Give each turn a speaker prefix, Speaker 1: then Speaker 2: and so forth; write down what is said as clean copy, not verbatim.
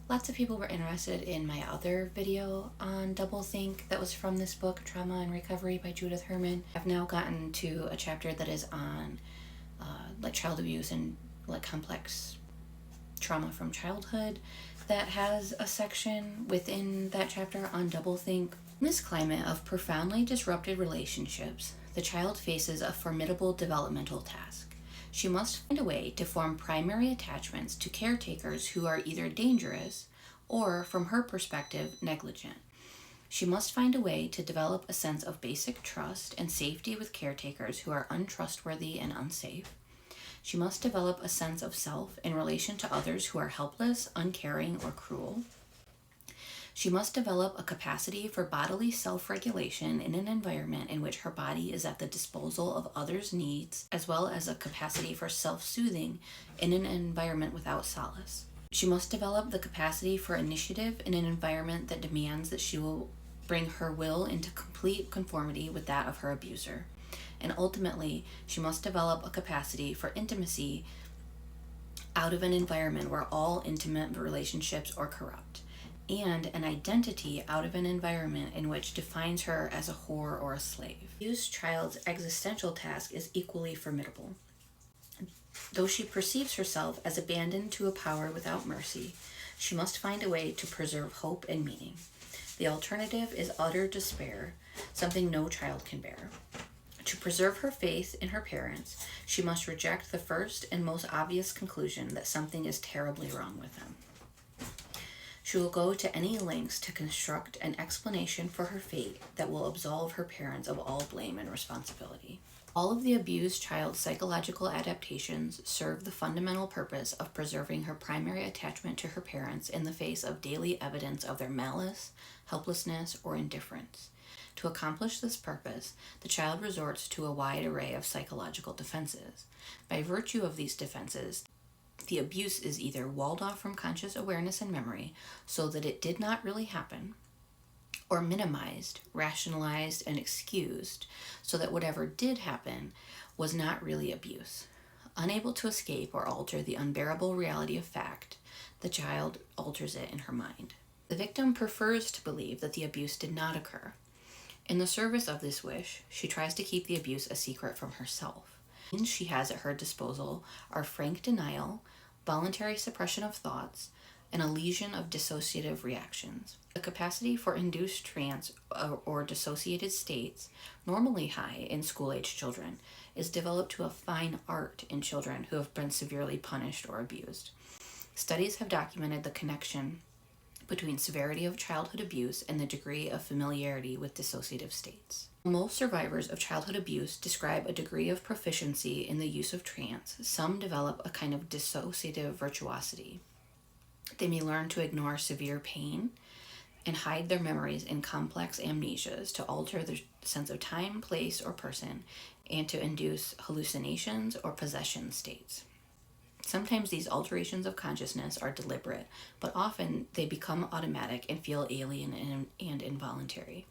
Speaker 1: Lots of people were interested in my other video on Doublethink that was from this book, Trauma and Recovery by Judith Herman. I've now gotten to a chapter that is on like child abuse and like complex trauma from childhood that has a section within that chapter on Doublethink. In this climate of profoundly disrupted relationships, the child faces a formidable developmental task. She must find a way to form primary attachments to caretakers who are either dangerous or, from her perspective, negligent. She must find a way to develop a sense of basic trust and safety with caretakers who are untrustworthy and unsafe. She must develop a sense of self in relation to others who are helpless, uncaring, or cruel. She must develop a capacity for bodily self-regulation in an environment in which her body is at the disposal of others' needs, as well as a capacity for self-soothing in an environment without solace. She must develop the capacity for initiative in an environment that demands that she will bring her will into complete conformity with that of her abuser. And ultimately, she must develop a capacity for intimacy out of an environment where all intimate relationships are corrupt, and an identity out of an environment in which defines her as a whore or a slave. The abused child's existential task is equally formidable. Though she perceives herself as abandoned to a power without mercy, she must find a way to preserve hope and meaning. The alternative is utter despair, something no child can bear. To preserve her faith in her parents, she must reject the first and most obvious conclusion that something is terribly wrong with them. She will go to any lengths to construct an explanation for her fate that will absolve her parents of all blame and responsibility. All of the abused child's psychological adaptations serve the fundamental purpose of preserving her primary attachment to her parents in the face of daily evidence of their malice, helplessness, or indifference. To accomplish this purpose, the child resorts to a wide array of psychological defenses. By virtue of these defenses, the abuse is either walled off from conscious awareness and memory so that it did not really happen, or minimized, rationalized, and excused so that whatever did happen was not really abuse. Unable to escape or alter the unbearable reality of fact, the child alters it in her mind. The victim prefers to believe that the abuse did not occur. In the service of this wish, she tries to keep the abuse a secret from herself. The means she has at her disposal are frank denial, voluntary suppression of thoughts, and a legion of dissociative reactions. The capacity for induced trance or dissociated states, normally high in school-age children, is developed to a fine art in children who have been severely punished or abused. Studies have documented the connection between severity of childhood abuse and the degree of familiarity with dissociative states. Most survivors of childhood abuse describe a degree of proficiency in the use of trance. Some develop a kind of dissociative virtuosity. They may learn to ignore severe pain and hide their memories in complex amnesias to alter their sense of time, place, or person, and to induce hallucinations or possession states. Sometimes these alterations of consciousness are deliberate, but often they become automatic and feel alien and involuntary.